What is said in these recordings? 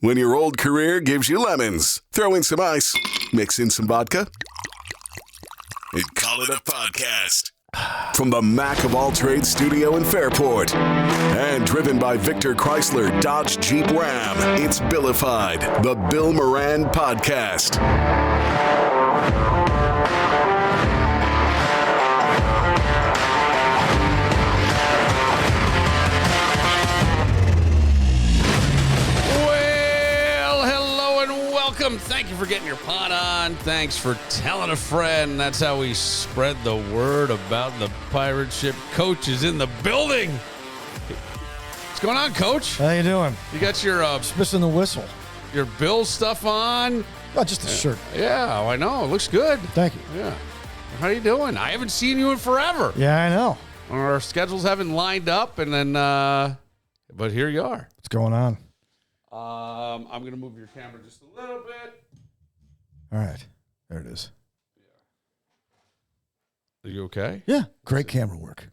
When your old career gives you lemons, throw in some ice, mix in some vodka, and call it a podcast. From the Mac of All Trades studio in Fairport, and driven by Victor Chrysler Dodge Jeep Ram, it's Billified, the Bill Moran Podcast. Thank you for getting your pot on. Thanks for telling a friend. That's how we spread the word about the pirate ship. Coach is in the building. What's going on, Coach? How you doing? You got your Just missing the whistle. your Bill stuff on? Oh, just a shirt. Yeah, I know. It looks good. Thank you. Yeah. How you doing? I haven't seen you in forever. Yeah, I know. Our schedules haven't lined up, and then, but here you are. What's going on? I'm going to move your camera just a little bit. All right. There it is. Are you okay? Yeah. Great camera work.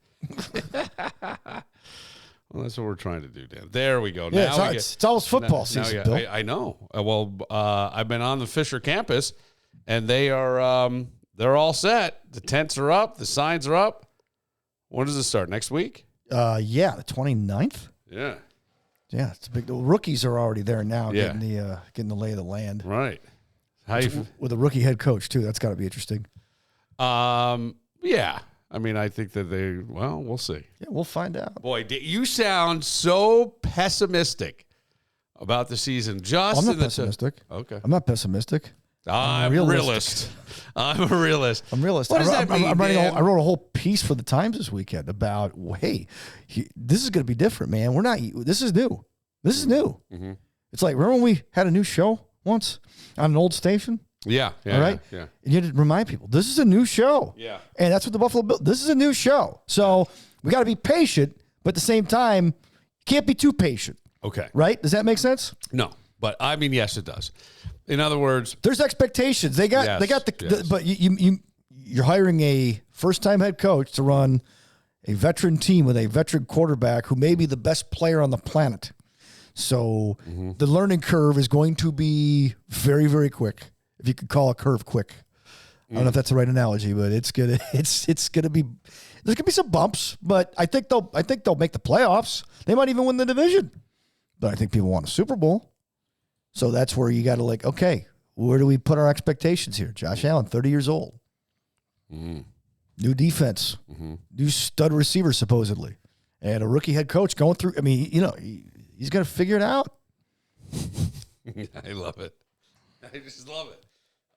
Well, that's what we're trying to do, Dan. There we go. Yeah, now it's almost football season, Bill. I know. I've been on the Fisher campus, and they're all set. The tents are up. The signs are up. When does it start? Next week? Yeah, the 29th. Yeah. Yeah, it's a big. The rookies are already there now, Yeah. getting the lay of the land. Right. How you? With a rookie head coach too. That's got to be interesting. Yeah. I mean, I think that we'll see. Yeah, we'll find out. Boy, you sound so pessimistic about the season. I'm not pessimistic. Okay. I'm not pessimistic. I'm a realist. I'm a realist. I'm realist. What does that mean, I wrote a whole piece for the Times this weekend about, hey, this is going to be different, man. This is new. This is new. Mm-hmm. It's like, remember when we had a new show once on an old station? Yeah. All right. Yeah. And you had to remind people, this is a new show. Yeah. And that's what the Buffalo Bills, this is a new show. So we got to be patient, but at the same time, you can't be too patient. Okay. Right? Does that make sense? No, but I mean, yes, it does. In other words, there's expectations. They got but you're hiring a first-time head coach to run a veteran team with a veteran quarterback who may be the best player on the planet. So the learning curve is going to be very, very quick. If you could call a curve quick. I don't know if that's the right analogy, but it's gonna be there's gonna be some bumps, but I think they'll make the playoffs. They might even win the division. But I think people want a Super Bowl. So that's where you got to okay, where do we put our expectations here? Josh Allen, 30 years old. Mm-hmm. New defense. Mm-hmm. New stud receiver, supposedly. And a rookie head coach going through. I mean, he's going to figure it out. I love it. I just love it.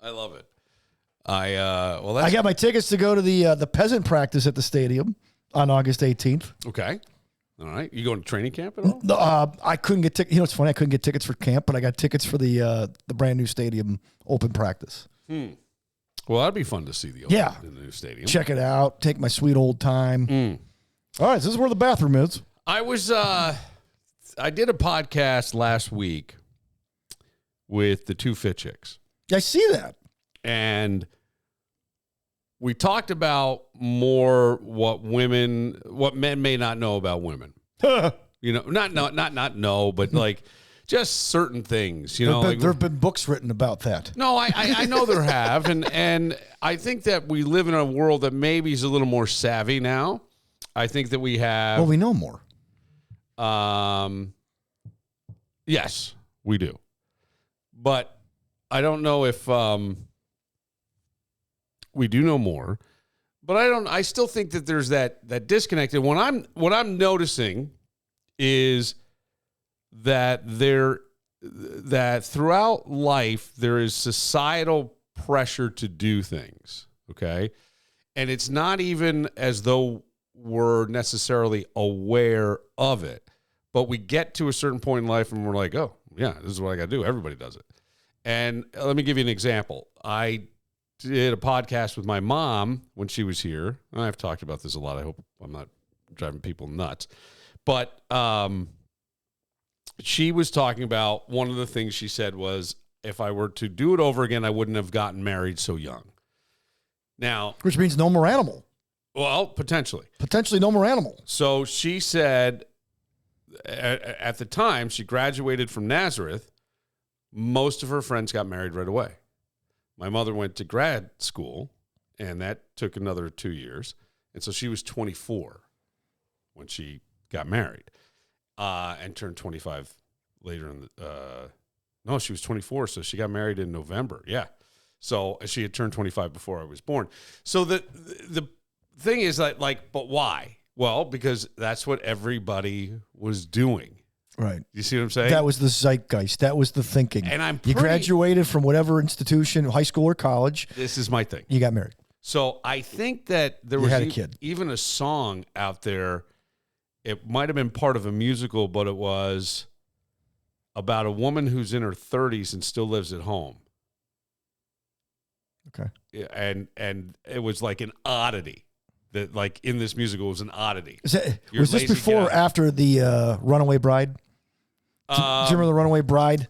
I love it. I got my tickets to go to the peasant practice at the stadium on August 18th. Okay. All right. You going to training camp at all? No, I couldn't get tickets. It's funny. I couldn't get tickets for camp, but I got tickets for the brand new stadium open practice. Well, that'd be fun to see the new stadium. Check it out. Take my sweet old time. All right. So this is where the bathroom is. I did a podcast last week with the two Fit Chicks. I see that. And we talked about more what men may not know about women. Not know, but just certain things. There have been books written about that. No, I know there have, and I think that we live in a world that maybe is a little more savvy now. I think that we have. Well, we know more. Yes, we do, but I don't know if we do know more. But I still think that there's that disconnect. And what I'm noticing is that that throughout life there is societal pressure to do things, okay? And it's not even as though we're necessarily aware of it, but we get to a certain point in life and we're like, oh, yeah, this is what I got to do. Everybody does it. And let me give you an example. I did a podcast with my mom when she was here. I've talked about this a lot. I hope I'm not driving people nuts. But she was talking about one of the things she said was, if I were to do it over again, I wouldn't have gotten married so young. Now, which means no more animal. Well, potentially. Potentially no more animal. So she said at the time she graduated from Nazareth, most of her friends got married right away. My mother went to grad school, and that took another 2 years. And so she was 24 when she got married and turned 25 later in the no, she was 24, so she got married in November. Yeah. So she had turned 25 before I was born. So the thing is that, like, but why? Well, because that's what everybody was doing. Right. You see what I'm saying? That was the zeitgeist. That was the thinking. And you graduated from whatever institution, high school or college. This is my thing. You got married. So I think that there was even a song out there. It might have been part of a musical, but it was about a woman who's in her 30s and still lives at home. Okay. And it was like an oddity. That, like, in this musical, was an oddity. Was this before or after the Runaway Bride? Do you remember the Runaway Bride?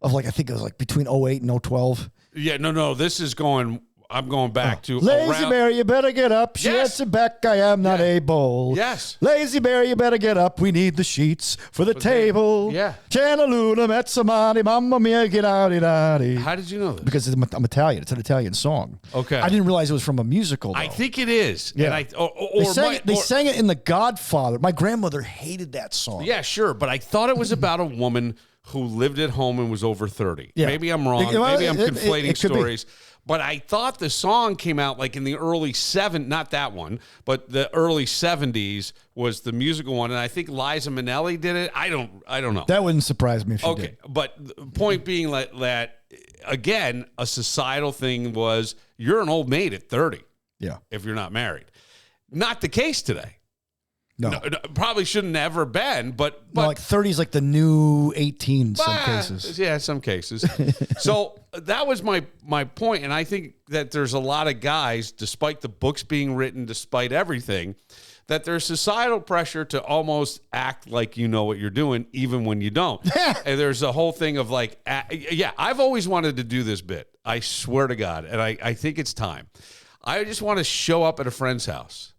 Of, like, I think it was like between 08 and 012. Yeah, no. This is going. I'm going back to Lazy Mary, you better get up. She answered back, I am not able. Yes. Lazy Mary, you better get up. We need the sheets for the table. Yeah. Chanaluna met somebody, mamma mia, get out it out. How did you know this? Because I'm Italian. It's an Italian song. Okay. I didn't realize it was from a musical, though. I think it is. Yeah. And they sang it in The Godfather. My grandmother hated that song. Yeah, sure. But I thought it was about a woman who lived at home and was over 30. Yeah. Maybe I'm wrong. Maybe I'm conflating stories. But I thought the song came out like in the early not that one, but the early 70s was the musical one. And I think Liza Minnelli did it. I don't know. That wouldn't surprise me if she did. Okay, but the point being that, again, a societal thing was you're an old maid at 30. Yeah. If you're not married. Not the case today. No, probably shouldn't have ever been, but like 30 is like the new 18 in some cases. Yeah, some cases. So that was my point, and I think that there's a lot of guys, despite the books being written, despite everything, that there's societal pressure to almost act like you know what you're doing, even when you don't. And there's a whole thing of like, I've always wanted to do this bit. I swear to God, and I think it's time. I just want to show up at a friend's house.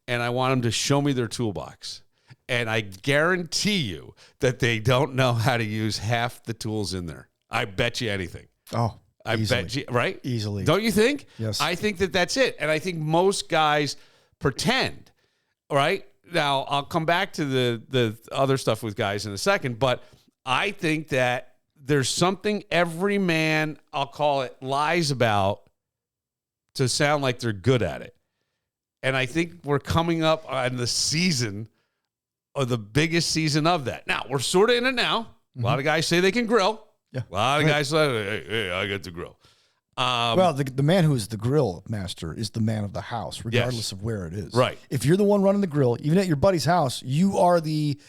And I want them to show me their toolbox. And I guarantee you that they don't know how to use half the tools in there. I bet you anything. Oh, I bet you, right? Easily. Don't you think? Yes. I think that that's it. And I think most guys pretend, right? Now, I'll come back to the other stuff with guys in a second, but I think that there's something every man, I'll call it, lies about to sound like they're good at it. And I think we're coming up on the season, or the biggest season of that. Now, we're sort of in it now. A lot of guys say they can grill. Yeah. A lot of guys say, hey, I get to grill. Well, the man who is the grill master is the man of the house, regardless of where it is. Right. If you're the one running the grill, even at your buddy's house, you are the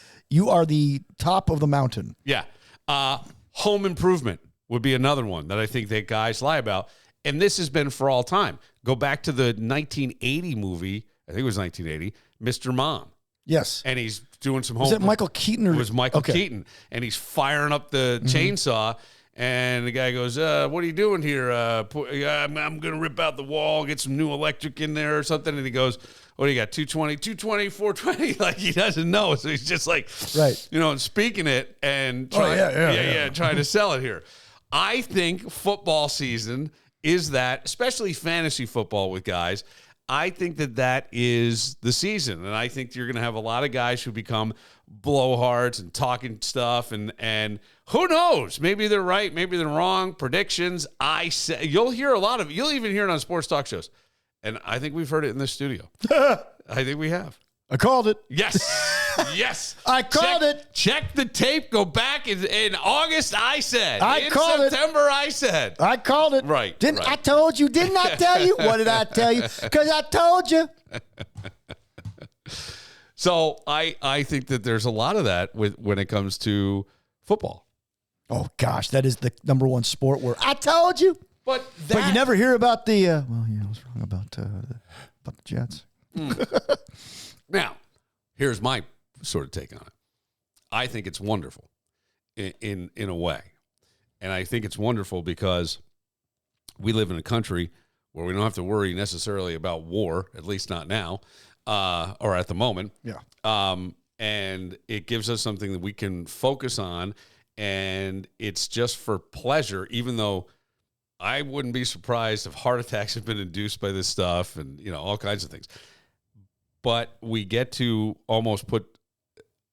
top of the mountain. Yeah. Home improvement would be another one that I think that guys lie about. And this has been for all time. Go back to the 1980 movie. I think it was 1980, Mr. Mom. Yes. And he's doing some home. Was it Michael Keaton? It was Michael Keaton. And he's firing up the chainsaw. And the guy goes, what are you doing here? I'm going to rip out the wall, get some new electric in there or something. And he goes, what do you got, 220, 420? Like, he doesn't know. So he's just like, right, and speaking it and trying to sell it here. I think football season is that, especially fantasy football with guys, I think that is the season. And I think you're going to have a lot of guys who become blowhards and talking stuff. And who knows? Maybe they're right. Maybe they're wrong. Predictions. You'll hear you'll even hear it on sports talk shows. And I think we've heard it in this studio. I think we have. I called it. Yes. Yes. I called it. Check the tape. Go back. In August, I said. I called it. In September, I said. I called it. Right. I told you? Didn't I tell you? What did I tell you? Because I told you. So I think that there's a lot of that when it comes to football. Oh, gosh. That is the number one sport where I told you. But you never hear about the, I was wrong about the Jets. Now, here's my sort of take on it. I think it's wonderful in a way. And I think it's wonderful because we live in a country where we don't have to worry necessarily about war, at least not now, or at the moment. Yeah. And it gives us something that we can focus on and it's just for pleasure, even though I wouldn't be surprised if heart attacks have been induced by this stuff and, all kinds of things. But we get to almost put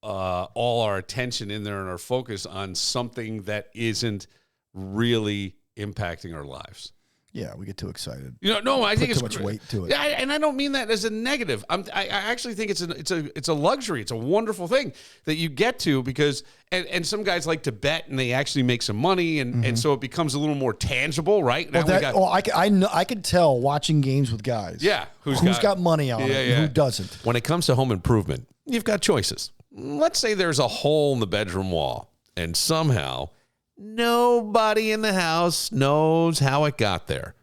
all our attention in there and our focus on something that isn't really impacting our lives. Yeah, we get too excited. No, I think it's too much weight to it. Yeah, and I don't mean that as a negative. I actually think it's a luxury. It's a wonderful thing that you get to because and some guys like to bet and they actually make some money and so it becomes a little more tangible, right? I could tell watching games with guys. Yeah, who's got money on it and who doesn't. When it comes to home improvement, you've got choices. Let's say there's a hole in the bedroom wall and somehow nobody in the house knows how it got there.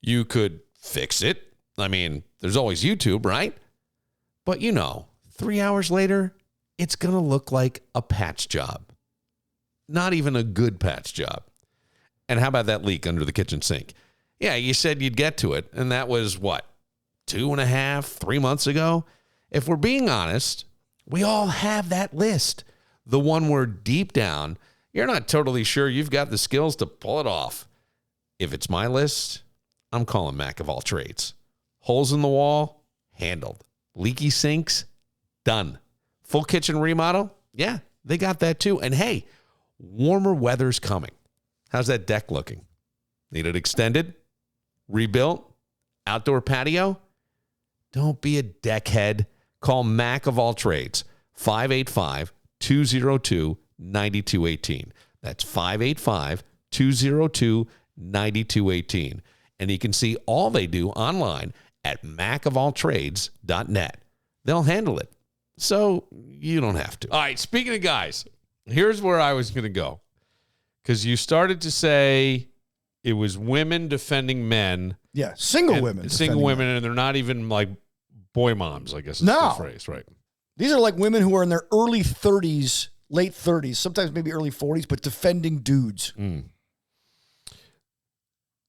You could fix it. I mean, there's always YouTube, right? But 3 hours later, it's going to look like a patch job. Not even a good patch job. And how about that leak under the kitchen sink? Yeah, you said you'd get to it, and that was, 2.5, 3 months ago? If we're being honest, we all have that list. The one where deep down, you're not totally sure you've got the skills to pull it off. If it's my list, I'm calling Mac of all trades. Holes in the wall, handled. Leaky sinks, done. Full kitchen remodel, yeah, they got that too. And hey, warmer weather's coming. How's that deck looking? Need it extended? Rebuilt? Outdoor patio? Don't be a deckhead. Call Mac of all trades, 585-202-9218. That's 585-202-9218. And you can see all they do online at macofalltrades.net. They'll handle it, so you don't have to. All right, speaking of guys, here's where I was going to go. Because you started to say it was women defending men. Yeah, single women. Single women, and they're not even like boy moms, I guess is the phrase, right? These are like women who are in their early 30s, late 30s, sometimes maybe early 40s, but defending dudes. And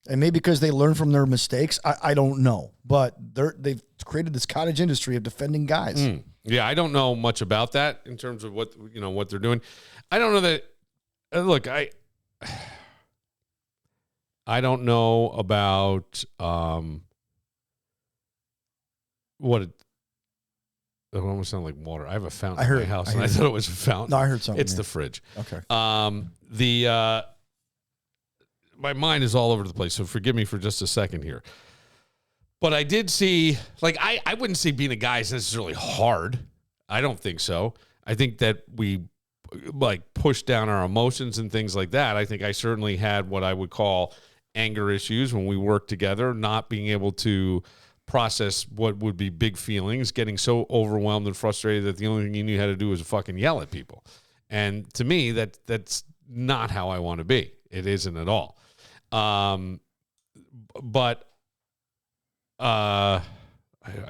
maybe because they learn from their mistakes, I don't know. But they've created this cottage industry of defending guys. Yeah, I don't know much about that in terms of what they're doing. I don't know that. Look, I don't know about what it. It almost sounded like water. I have a fountain in my house, and I thought it was a fountain. No, I heard something. It's the fridge. Okay. My mind is all over the place, so forgive me for just a second here. But I did see, I wouldn't say being a guy is necessarily hard. I don't think so. I think that we, push down our emotions and things like that. I think I certainly had what I would call anger issues when we worked together, not being able to process what would be big feelings, getting so overwhelmed and frustrated that the only thing you knew how to do was fucking yell at people. And to me, that's not how I want to be. It isn't at all. But I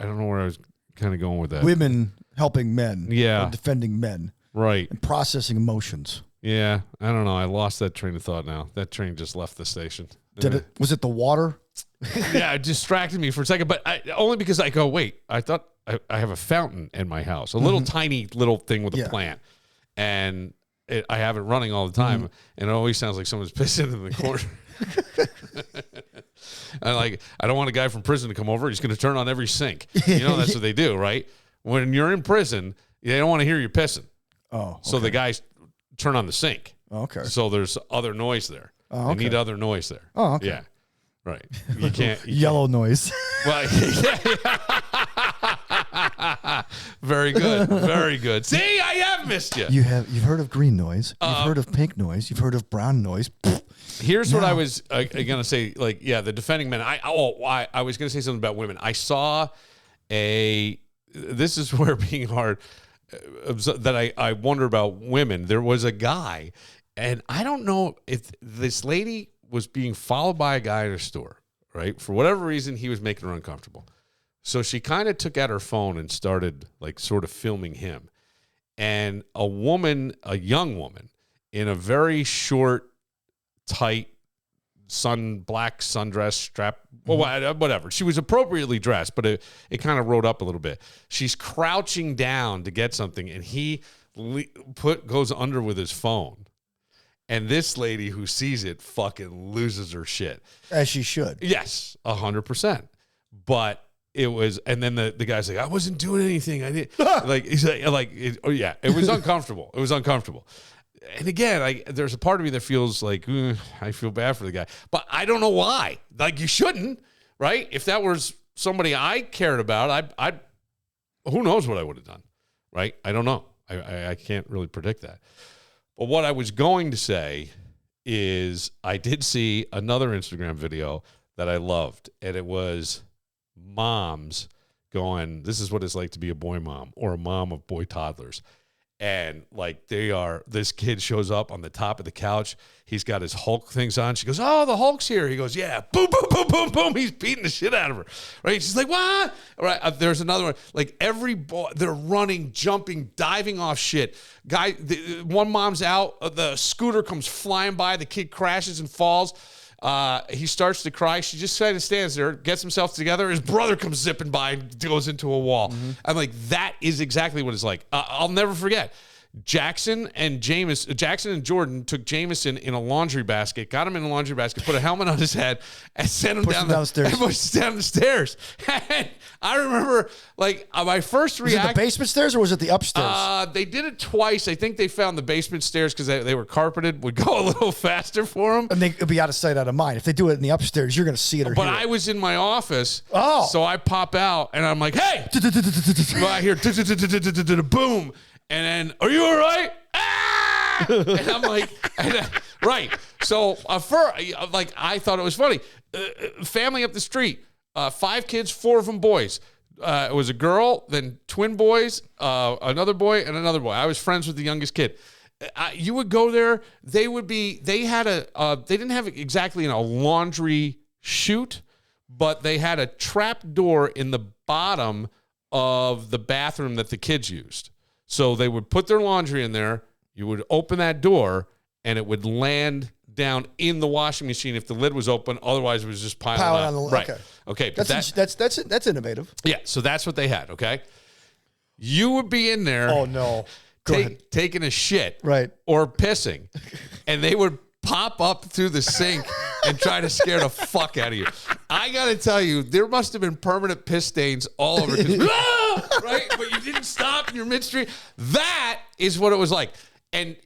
don't know where I was kind of going with that. Women helping men. Yeah. Defending men. Right. And processing emotions. Yeah. I don't know. I lost that train of thought now. That train just left the station. Was it the water? Yeah, it distracted me for a second, but only because I go, wait, I thought I have a fountain in my house, a little tiny little thing with a plant, and I have it running all the time, and it always sounds like someone's pissing in the corner. And I don't want a guy from prison to come over. He's going to turn on every sink. That's what they do, right? When you're in prison, they don't want to hear you pissing. Oh, okay. So the guys turn on the sink. Okay. So there's other noise there. Oh, okay. They need other noise there. Oh, okay. Yeah. Right. You can't. Yellow noise. Well, very good. Very good. See, I have missed you. You've heard of green noise. You've heard of pink noise. You've heard of brown noise. Here's what I was going to say. The defending men. I was going to say something about women. I saw this is where being hard, that I wonder about women. There was a guy, and I don't know if this lady was being followed by a guy at a store, right? For whatever reason, he was making her uncomfortable. So she kind of took out her phone and started sort of filming him. And a young woman in a very short, tight black sundress strap, whatever. She was appropriately dressed, but it kind of rode up a little bit. She's crouching down to get something, and he goes under with his phone. And this lady who sees it fucking loses her shit. As she should. Yes, 100%. But it was, and then the guy's like, I wasn't doing anything. I did like, he's like, it was uncomfortable. It was uncomfortable. And again, there's a part of me that feels like, I feel bad for the guy, but I don't know why. Like, you shouldn't, right? If that was somebody I cared about, I who knows what I would have done, right? I don't know. I can't really predict that. But what I was going to say is I did see another Instagram video that I loved, and it was moms going, this is what it's like to be a boy mom or a mom of boy toddlers. And like this kid shows up on the top of the couch. He's got his Hulk things on. She goes, oh, the Hulk's here. He goes, yeah, boom, boom, boom, boom, boom. He's beating the shit out of her. Right? She's like, what? All right. There's another one. Like every boy, they're running, jumping, diving off shit. One mom's out. The scooter comes flying by. The kid crashes and falls. He starts to cry. She just kind of stands there, gets himself together. His brother comes zipping by and goes into a wall. Mm-hmm. I'm like, that is exactly what it's like. I'll never forget. Jackson and Jordan took Jameson in a laundry basket, got him in a laundry basket, put a helmet on his head, and sent him downstairs. And pushed him down the stairs. And I remember, like, my first reaction. Was it the basement stairs or was it the upstairs? They did it twice. I think they found the basement stairs because they were carpeted, would go a little faster for them. And they would be out of sight, out of mind. If they do it in the upstairs, you're going to see it or hear it. But I was in my office. Oh. So I pop out and I'm like, hey! I hear boom. And then, are you all right? Ah! And I'm like, right. So I thought it was funny. Family up the street, 5 kids, 4 of them boys. It was a girl, then twin boys, another boy, and another boy. I was friends with the youngest kid. You would go there. They didn't have exactly a laundry chute, but they had a trap door in the bottom of the bathroom that the kids used. So they would put their laundry in there, you would open that door, and it would land down in the washing machine if the lid was open. Otherwise, it was just piling on. Right. Okay. But that's innovative. Yeah, so that's what they had, okay? You would be in there. Oh, no. Taking a shit. Right. Or pissing. And they would pop up through the sink and try to scare the fuck out of you. I got to tell you, there must have been permanent piss stains all over. Right? But you didn't stop in your midstream. That is what it was like. And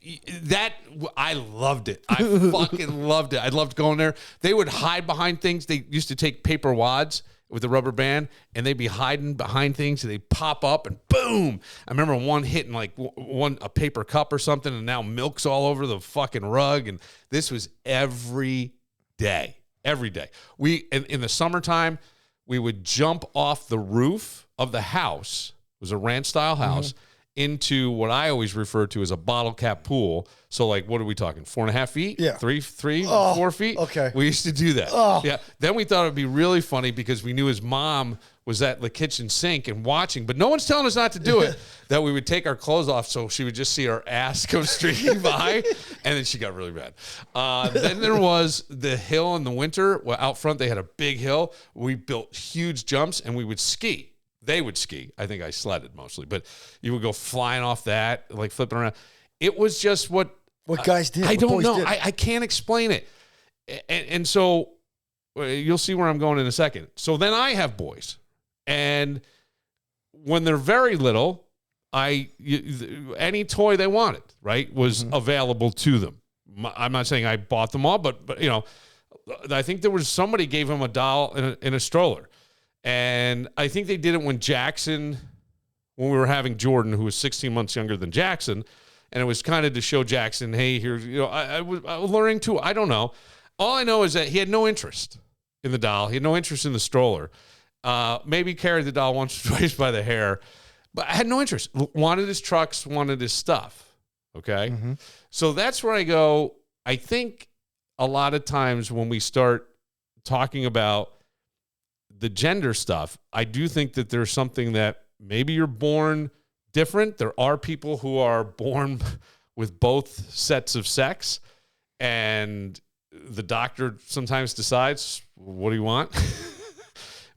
I loved it. I fucking loved it. I loved going there. They would hide behind things. They used to take paper wads with a rubber band, and they'd be hiding behind things, and they'd pop up, and boom. I remember one hitting like a paper cup or something, and now milk's all over the fucking rug. And this was every day. Every day. In the summertime, we would jump off the roof of the house. It was a ranch-style house. Mm-hmm. Into what I always refer to as a bottle cap pool. So, like, what are we talking? 4.5 feet? Yeah. 4 feet? Okay. We used to do that. Oh. Yeah. Then we thought it would be really funny because we knew his mom was at the kitchen sink and watching, but no one's telling us not to do it, that we would take our clothes off so she would just see our ass come streaking by, and then she got really bad. Then there was the hill in the winter. Well, out front, they had a big hill. We built huge jumps, and we would ski. They would ski. I think I sledded mostly, but you would go flying off that, like flipping around. It was just what guys did. I don't know. I can't explain it. And so you'll see where I'm going in a second. So then I have boys, and when they're very little, any toy they wanted, right, was available to them. I'm not saying I bought them all, but I think there was somebody gave them a doll in a stroller. And I think they did it when we were having Jordan, who was 16 months younger than Jackson. And it was kind of to show Jackson, hey, here's, I was learning too. I don't know. All I know is that he had no interest in the doll. He had no interest in the stroller. Maybe carried the doll once or twice by the hair, but I had no interest. Wanted his trucks, wanted his stuff. Okay. Mm-hmm. So that's where I go. I think a lot of times when we start talking about the gender stuff, I do think that there's something that maybe you're born different. There are people who are born with both sets of sex, and the doctor sometimes decides, what do you want?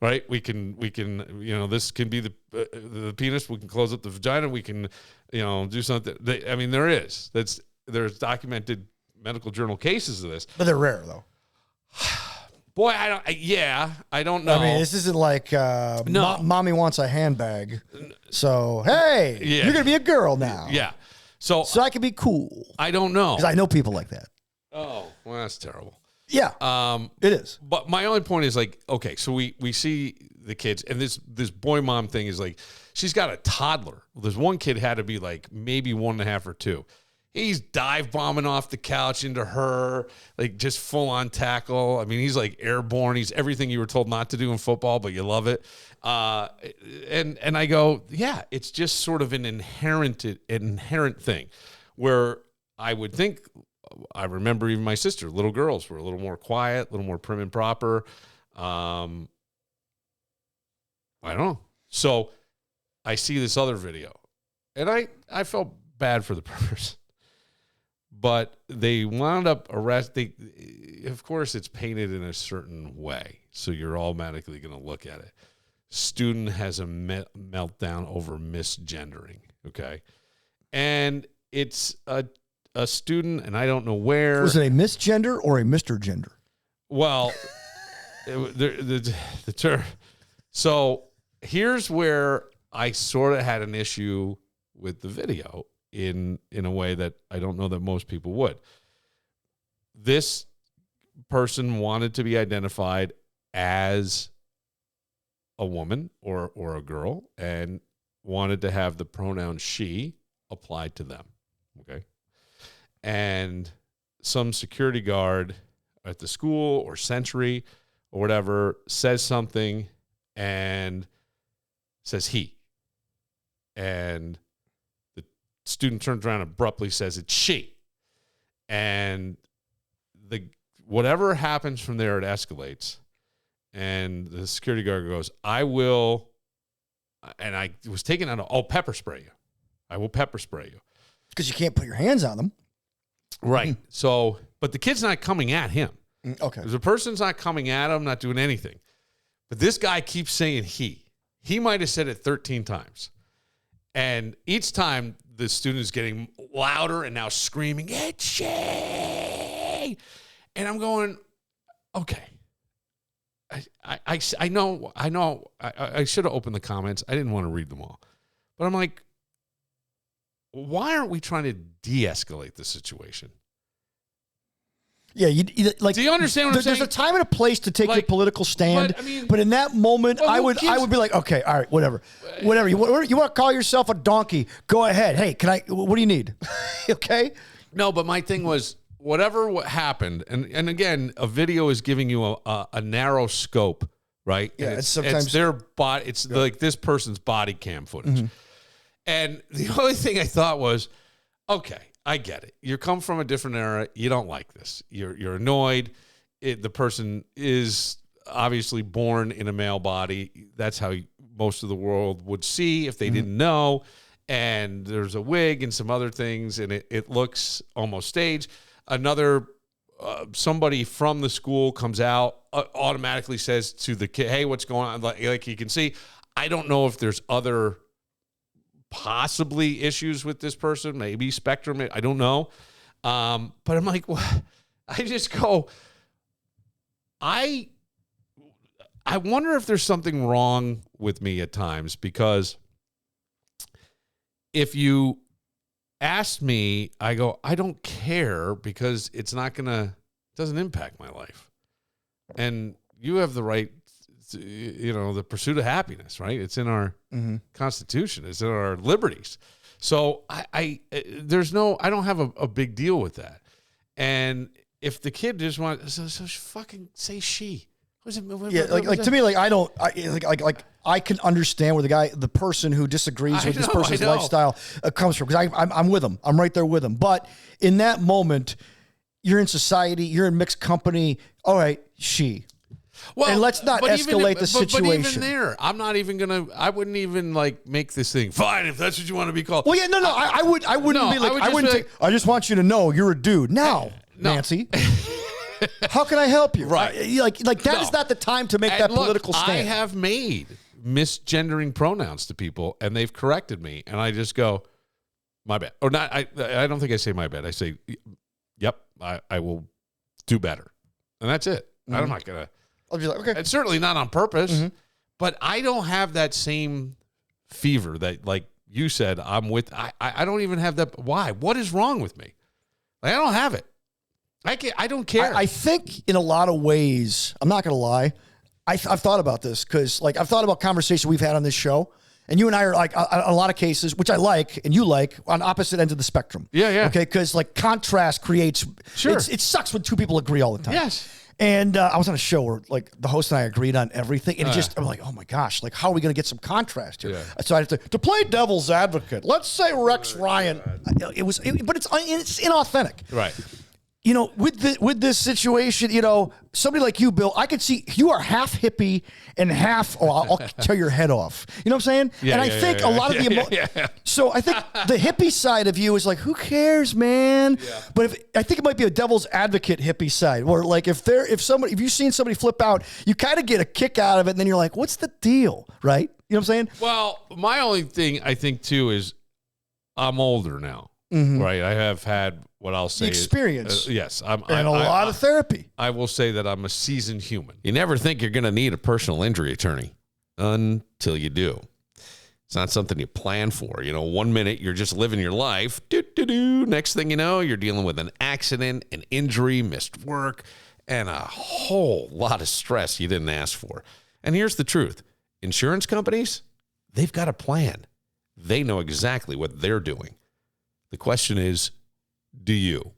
Right? We can, this can be the penis. We can close up the vagina. We can, do something. There's documented medical journal cases of this. But they're rare, though. Boy, I don't know. I mean, this isn't like mommy wants a handbag. So, hey, you're going to be a girl now. Yeah. So I can be cool. I don't know. Because I know people like that. Oh, well, that's terrible. Yeah. It is. But my only point is like, okay, so we see the kids, and this boy mom thing is like, she's got a toddler. Well, there's one kid had to be like maybe 1.5 or 2. He's dive bombing off the couch into her, like just full on tackle. I mean, he's like airborne. He's everything you were told not to do in football, but you love it. And I go, yeah, it's just sort of an inherent thing where I would think, I remember even my sister, little girls were a little more quiet, a little more prim and proper. I don't know. So I see this other video, and I felt bad for the person. But they wound up arresting. Of course, it's painted in a certain way, so you're automatically going to look at it. Student has a meltdown over misgendering, okay? And it's a student, and I don't know where. Was it a misgender or a Mr. Gender? Well, the term. So here's where I sort of had an issue with the video in a way that I don't know that most people would. This person wanted to be identified as a woman or a girl and wanted to have the pronoun she applied to them. Okay. And some security guard at the school or Century or whatever says something and says he. And the student turns around and abruptly says it's she. And whatever happens from there, it escalates. And the security guard goes, I will, and I was taken out of, I'll pepper spray you. I will pepper spray you. Because you can't put your hands on them. Right. So, but the kid's not coming at him. Okay. The person's not coming at him, not doing anything. But this guy keeps saying he. He might have said it 13 times. And each time the student is getting louder and now screaming, it's she. And I'm going, okay. I know. I should have opened the comments. I didn't want to read them all. But I'm like, why aren't we trying to de-escalate the situation? Yeah, like. Do you understand what I'm saying? There's a time and a place to take your political stand, but in that moment, I would be like, okay, all right, whatever. You want to call yourself a donkey? Go ahead. Hey, can I? What do you need? Okay. No, but my thing was whatever happened, and again, a video is giving you a narrow scope, right? Yeah, and sometimes it's their body. It's like this person's body cam footage, and the only thing I thought was, okay. I get it. You come from a different era. You don't like this. You're annoyed. The person is obviously born in a male body. That's how most of the world would see if they didn't know. And there's a wig and some other things, and it looks almost staged. Another somebody from the school comes out, automatically says to the kid, "Hey, what's going on?" Like you can see. I don't know if there's other possibly issues with this person, maybe spectrum, I don't know. But I'm like, well, I just go, I wonder if there's something wrong with me at times, because if you ask me, I go, I don't care, because it doesn't impact my life. And you have the right, the pursuit of happiness, right? It's in our Constitution. It's in our liberties. So I don't have a big deal with that. And if the kid just wants, so fucking say she. To me, like I can understand where the person who disagrees with this person's lifestyle comes from, because I'm with them. I'm right there with them. But in that moment, you're in society, you're in mixed company. All right, she. Well, and let's not escalate the situation. But even there, I'm not even gonna. I wouldn't even make this thing fine if that's what you want to be called. Well, yeah, no, I wouldn't be like. I just want you to know you're a dude. Now, Nancy, how can I help you? Right, that is not the time to make that political stand. I have made misgendering pronouns to people, and they've corrected me, and I just go, my bad, or not. I don't think I say my bad. I say, yep, I will do better. And that's it. I'm not going to. I'll be like, okay. And certainly not on purpose, but I don't have that same fever that, like you said, I'm with. I don't even have that. Why? What is wrong with me? Like, I don't have it. I don't care. I think in a lot of ways, I'm not going to lie, I've thought about this because, like, I've thought about conversations we've had on this show. And you and I are, like, a lot of cases, which I like and you like, on opposite ends of the spectrum. Yeah. Okay, because, like, contrast creates. Sure. It sucks when two people agree all the time. Yes. And I was on a show where, like, the host and I agreed on everything. And I'm like, oh, my gosh, like, how are we going to get some contrast here? Yeah. So I have to play devil's advocate. Let's say Rex Ryan. But it's inauthentic. Right. You know, with this situation, you know, somebody like you, Bill, I could see you are half hippie and half, I'll tear your head off. You know what I'm saying? Yeah, and I think a lot of the So I think the hippie side of you is like, who cares, man? Yeah. But I think it might be a devil's advocate hippie side, where, like, if you've seen somebody flip out, you kind of get a kick out of it, and then you're like, what's the deal, right? You know what I'm saying? Well, my only thing I think too is I'm older now, right? I have had what I'll say experience. Yes. And a lot of therapy. I will say that I'm a seasoned human. You never think you're going to need a personal injury attorney until you do. It's not something you plan for. You know, 1 minute you're just living your life. Next thing you know, you're dealing with an accident, an injury, missed work, and a whole lot of stress you didn't ask for. And here's the truth. Insurance companies, they've got a plan. They know exactly what they're doing. The question is, do you?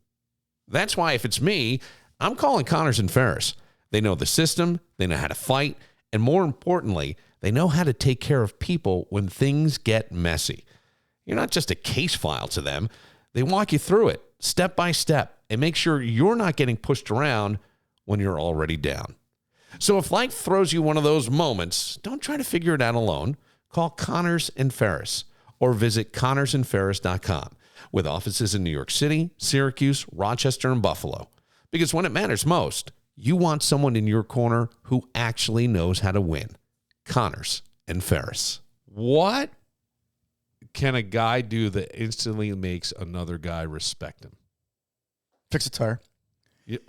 That's why if it's me, I'm calling Connors and Ferris. They know the system, they know how to fight, and more importantly, they know how to take care of people when things get messy. You're not just a case file to them. They walk you through it step by step and make sure you're not getting pushed around when you're already down. So if life throws you one of those moments, don't try to figure it out alone. Call Connors and Ferris or visit connorsandferris.com. with offices in New York City, Syracuse, Rochester, and Buffalo. Because when it matters most, you want someone in your corner who actually knows how to win. Connors and Ferris. What can a guy do that instantly makes another guy respect him? Fix a tire. Yeah.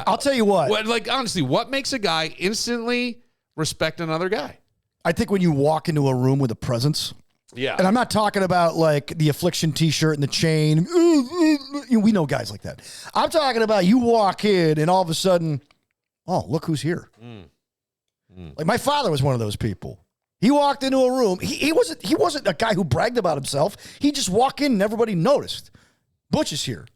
I'll tell you what. Like, honestly, what makes a guy instantly respect another guy? I think when you walk into a room with a presence. Yeah. And I'm not talking about, like, the Affliction t-shirt and the chain. We know guys like that. I'm talking about you walk in and all of a sudden, oh, look who's here. Like, my father was one of those people. He walked into a room. He wasn't a guy who bragged about himself. He just walked in and everybody noticed. Butch is here.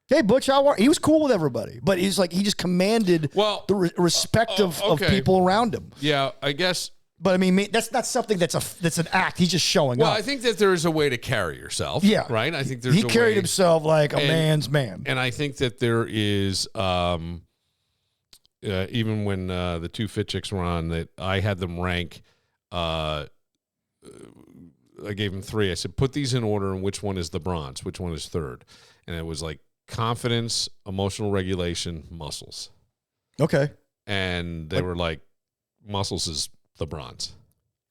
Hey, Butch, how are you? He was cool with everybody. But he's like, he just commanded the respect of people around him. Yeah, I guess. But I mean, that's not something that's an act. He's just showing up. Well, I think that there is a way to carry yourself. Yeah. Right? I think there's he carried himself like a man's man. And I think that there is, even when the two Fit Chicks were on, that I had them rank, I gave them 3. I said, put these in order, and which one is the bronze? Which one is third? And it was like confidence, emotional regulation, muscles. Okay. And they were like, muscles is the bronze.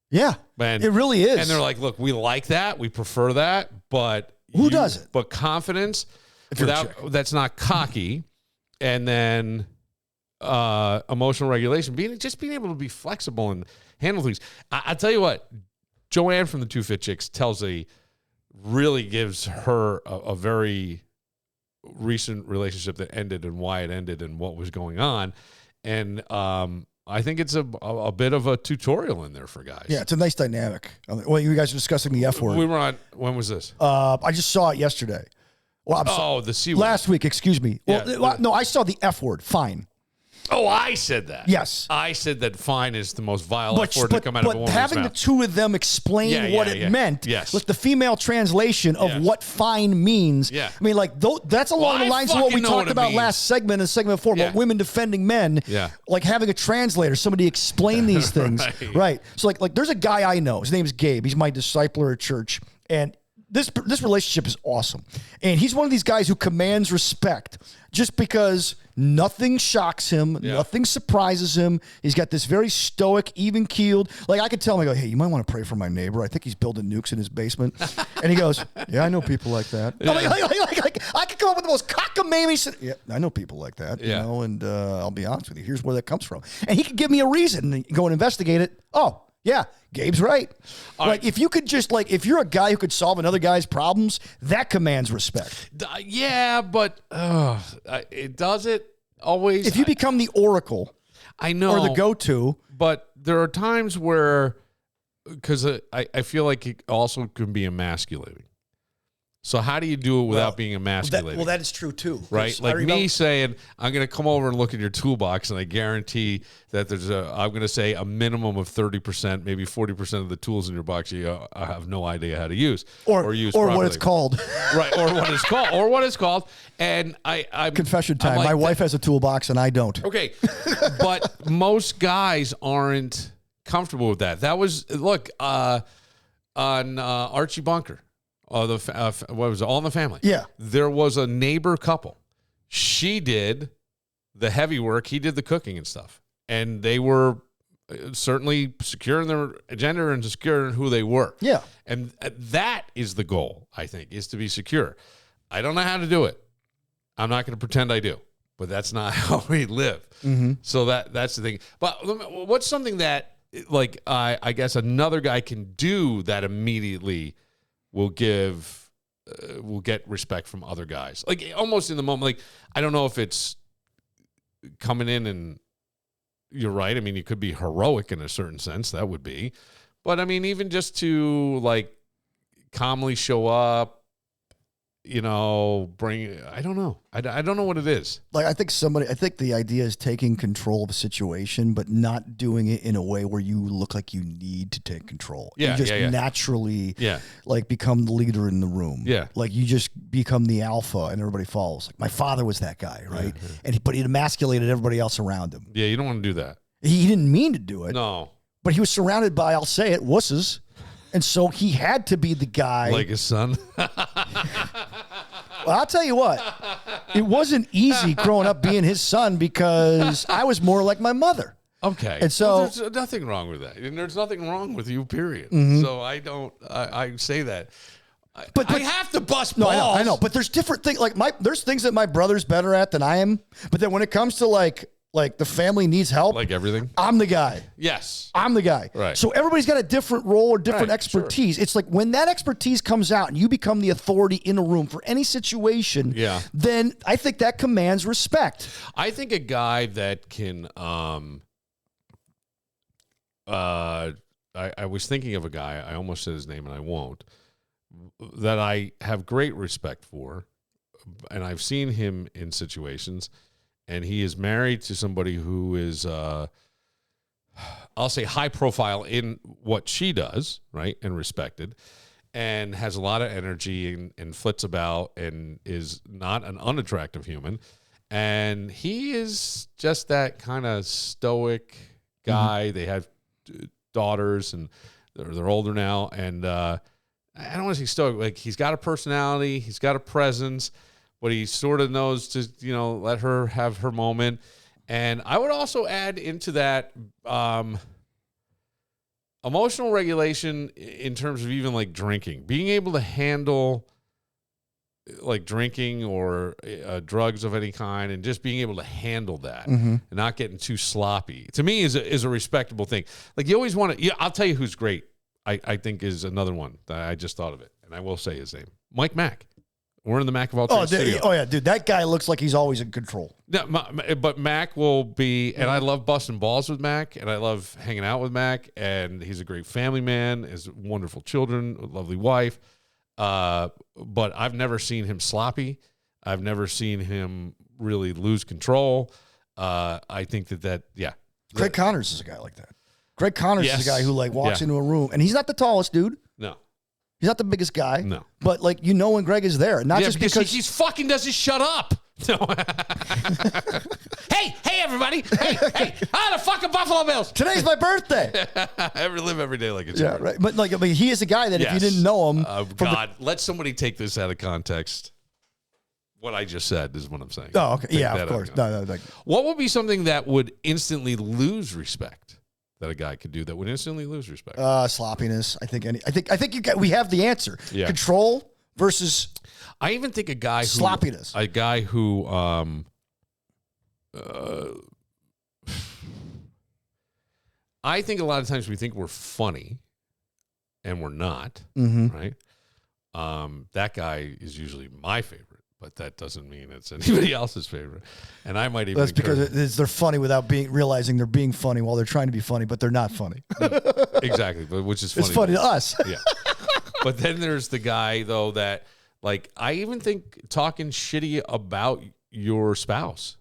Yeah, it really is. And they're like, look, we like that. We prefer that. But who doesn't? But confidence, that's not cocky. And then emotional regulation, being able to be flexible and handle things. I tell you what, Joanne from the Two Fit Chicks really gives her a very recent relationship that ended and why it ended and what was going on. And I think it's a bit of a tutorial in there for guys. Yeah, it's a nice dynamic. Well, you guys are discussing the F word. We were on, when was this? I just saw it yesterday. Well, the C word. Last week, excuse me. Yeah, no, I saw the F word, fine. Oh, I said that. Yes. I said that fine is the most vile F word to come out of a woman's mouth. But having the two of them explain what it meant, yes. with the female translation of what fine means, I mean, like, that's along the lines of what we talked about last segment and segment 4 about women defending men. Yeah. Like having a translator, somebody explain these things. Right. So, like, there's a guy I know. His name is Gabe. He's my discipler at church. And this relationship is awesome. And he's one of these guys who commands respect just because nothing shocks him. Yeah. Nothing surprises him. He's got this very stoic, even-keeled. Like, I could tell him, I go, hey, you might want to pray for my neighbor. I think he's building nukes in his basement. And he goes, yeah, I know people like that. Yeah. I could come up with the most cockamamie. Yeah, I know people like that. Yeah. You know, and I'll be honest with you. Here's where that comes from. And he could give me a reason and go and investigate it. Oh, yeah, Gabe's right. Like, if you could just, like, if you're a guy who could solve another guy's problems, that commands respect. Yeah, but it does it always. If you become the oracle, I know, or the go-to. But there are times where, because I feel like it also can be emasculating. So how do you do it without being emasculating? That is true too. Right? Like me saying, I'm going to come over and look in your toolbox, and I guarantee that I'm going to say a minimum of 30%, maybe 40% of the tools in your box I have no idea how to use. Or use properly. What it's called. Right, or what it's called. And I'm confession time. Like, my wife has a toolbox and I don't. Okay. But most guys aren't comfortable with that. That was, look, on Archie Bunker. What was it? All in the Family. Yeah. There was a neighbor couple. She did the heavy work. He did the cooking and stuff. And they were certainly secure in their agenda and secure in who they were. Yeah. And that is the goal, I think, is to be secure. I don't know how to do it. I'm not going to pretend I do. But that's not how we live. Mm-hmm. So that's the thing. But what's something that, like, I guess another guy can do that immediately will get respect from other guys. Like, almost in the moment, like, I don't know if it's coming in and you're right. I mean, you could be heroic in a certain sense. That would be. But, I mean, even just to, like, calmly show up, you know, I don't know. I don't know what it is. Like, I think the idea is taking control of a situation, but not doing it in a way where you look like you need to take control. Yeah, you just naturally, like, become the leader in the room. Yeah. Like, you just become the alpha and everybody follows. Like, my father was that guy, right? Yeah. But he emasculated everybody else around him. Yeah, you don't want to do that. He didn't mean to do it. No. But he was surrounded by, I'll say it, wusses. And so he had to be the guy. Like his son. Well, I'll tell you what, it wasn't easy growing up being his son because I was more like my mother. Okay. And so there's nothing wrong with that. And there's nothing wrong with you, period. Mm-hmm. So I say that. But I have to bust balls. No, I know. But there's different things. Like, there's things that my brother's better at than I am. But then when it comes to, like the family needs help. Like everything? I'm the guy. Yes. I'm the guy. Right. So everybody's got a different role or different expertise. Sure. It's like when that expertise comes out and you become the authority in a room for any situation, then I think that commands respect. I think a guy that can, I was thinking of a guy, I almost said his name and I won't, that I have great respect for, and I've seen him in situations. And he is married to somebody who is, I'll say, high profile in what she does, right, and respected, and has a lot of energy and flits about and is not an unattractive human. And he is just that kind of stoic guy. Mm-hmm. They have daughters, and they're older now. And I don't want to say stoic. Like, he's got a personality. He's got a presence. But he sort of knows to, you know, let her have her moment. And I would also add into that emotional regulation in terms of even, like, drinking. Being able to handle, like, drinking or drugs of any kind, and just being able to handle that and not getting too sloppy, to me is a respectable thing. Like, you always want to, I'll tell you who's great, I think is another one that I just thought of it. And I will say his name. Mike Mack. We're in the Mac of all trades studio. Oh, yeah, dude. That guy looks like he's always in control. No, but Mac will be, and I love busting balls with Mac, and I love hanging out with Mac, and he's a great family man, has wonderful children, a lovely wife. But I've never seen him sloppy. I've never seen him really lose control. I think that. Greg Connors is a guy like that. Greg Connors is a guy who, like, walks into a room, and he's not the tallest dude. No. He's not the biggest guy. No. But, like, you know when Greg is there. Not just because he's fucking doesn't shut up. No. Hey, everybody. Hey, the fucking Buffalo Bills. Today's my birthday. I live every day like it's yeah, right. But like, I mean, he is a guy that if you didn't know him, let somebody take this out of context. What I just said is what I'm saying. Oh, okay. Yeah, of course. No, what would be something that would instantly lose respect that a guy could do that would instantly lose respect? Sloppiness. I think we have the answer. Yeah. Control versus. I even think sloppiness. A guy who, I think a lot of times we think we're funny, and we're not. Mm-hmm. Right. That guy is usually my favorite. But that doesn't mean it's anybody else's favorite. And I might even. That's because they're funny without realizing they're being funny while they're trying to be funny, but they're not funny. Exactly, but which is funny. It's funny to us. Yeah. But then there's the guy though that, like, I even think talking shitty about your spouse.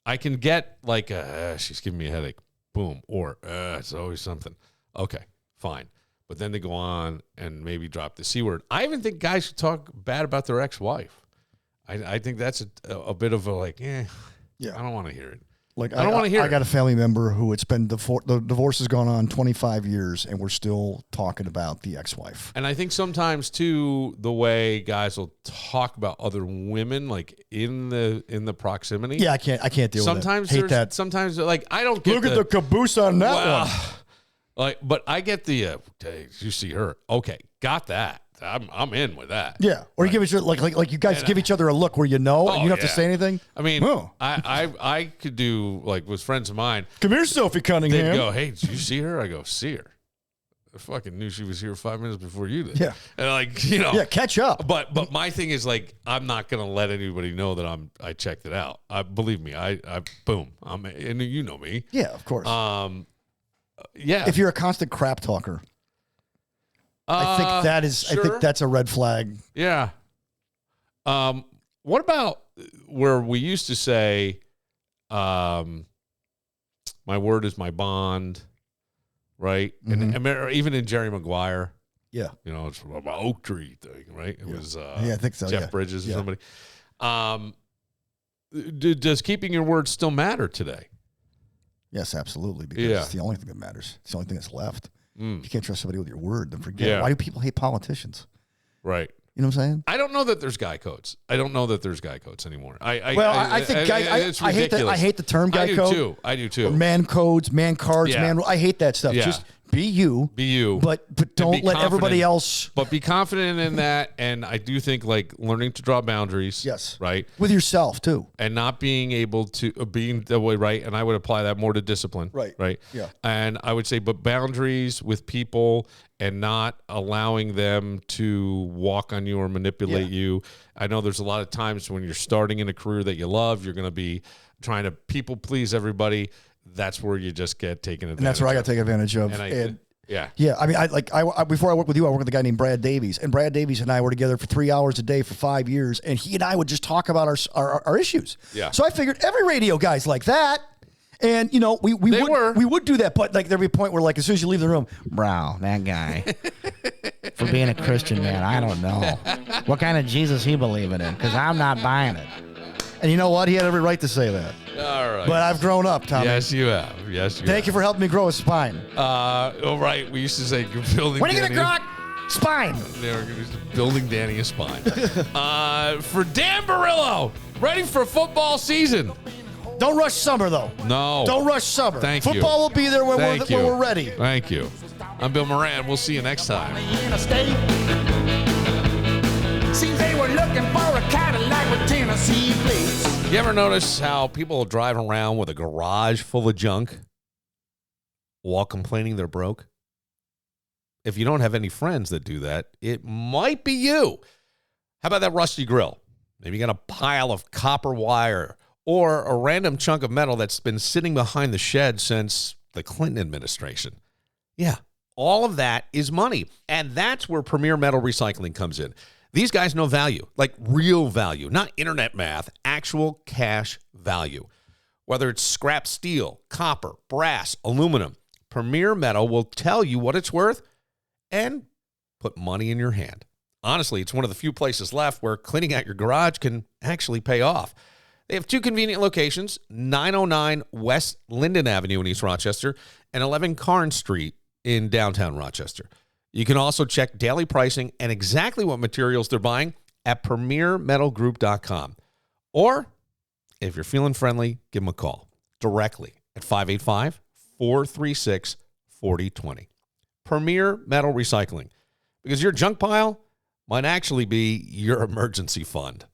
I can get like, she's giving me a headache, boom, or it's always something. Okay, fine. But then they go on and maybe drop the C word. I even think guys should talk bad about their ex-wife. I think that's a bit of a like, I don't want to hear it. Like I don't want to hear it. I got a family member who it's been the divorce has gone on 25 years and we're still talking about the ex-wife. And I think sometimes too, the way guys will talk about other women, like in the proximity. Yeah, I can't deal with it. Hate that. Sometimes like I don't get look at the caboose on that one. Like, but I get the, you see her. Okay, got that. I'm in with that. Yeah. Or you give each other, like you guys give each other a look where you know, and you don't have to say anything. I mean, I could do, like, with friends of mine. Come here, Sophie Cunningham. They'd go, hey, did you see her? I go, see her. I fucking knew she was here 5 minutes before you did. Yeah. And like, you know. Yeah, catch up. But my thing is, like, I'm not going to let anybody know that I checked it out. Believe me, boom. And you know me. Yeah, of course. Yeah. If you're a constant crap talker, I think that's a red flag. Yeah. What about where we used to say, my word is my bond, right? Mm-hmm. And even in Jerry Maguire. Yeah. You know, it's about oak tree thing, right? It was I think so. Jeff Bridges or somebody. Does keeping your word still matter today? Yes, absolutely, because it's the only thing that matters. It's the only thing that's left. If you can't trust somebody with your word, then forget it. Why do people hate politicians? Right. You know what I'm saying? I don't know that there's guy codes. I don't know that there's guy codes anymore. I hate the term guy code. I do too. Or man codes, man cards, I hate that stuff. Yeah. Just be you. Be you. But don't let everybody else. But be confident in that. And I do think like learning to draw boundaries. Yes. Right. With yourself too. And not being able to being the way right. And I would apply that more to discipline. Right. Right. Yeah. And I would say, but boundaries with people and not allowing them to walk on you or manipulate you. I know there's a lot of times when you're starting in a career that you love, you're going to be trying to people please everybody. That's where you just get taken advantage of. And that's where I got taken advantage of. Yeah. I mean, I before I worked with you, I worked with a guy named Brad Davies. And Brad Davies and I were together for 3 hours a day for 5 years. And he and I would just talk about our issues. Yeah. So I figured every radio guy's like that. And, you know, we would do that. But, like, there'd be a point where, like, as soon as you leave the room, bro, that guy, for being a Christian, man, I don't know. What kind of Jesus he believing in? Because I'm not buying it. And you know what? He had every right to say that. All right. But I've grown up, Tommy. Yes, you have. Thank you for helping me grow a spine. Right. We used to say building. When are you going to grow spine? They were building Danny a spine. For Dan Barillo, ready for football season. Don't rush summer, though. No. Don't rush summer. Thank you. Football will be there when we're ready. Thank you. I'm Bill Moran. We'll see you next time. Seems they were looking for a Cadillac with Tennessee plates. You ever notice how people drive around with a garage full of junk while complaining they're broke? If you don't have any friends that do that, it might be you. How about that rusty grill? Maybe you got a pile of copper wire or a random chunk of metal that's been sitting behind the shed since the Clinton administration. Yeah, all of that is money. And that's where Premier Metal Recycling comes in. These guys know value, like real value, not internet math, actual cash value. Whether it's scrap steel, copper, brass, aluminum, Premier Metal will tell you what it's worth and put money in your hand. Honestly, it's one of the few places left where cleaning out your garage can actually pay off. They have 2 convenient locations, 909 West Linden Avenue in East Rochester and 11 Carnes Street in downtown Rochester. You can also check daily pricing and exactly what materials they're buying at premiermetalgroup.com. Or, if you're feeling friendly, give them a call directly at 585-436-4020. Premier Metal Recycling, because your junk pile might actually be your emergency fund.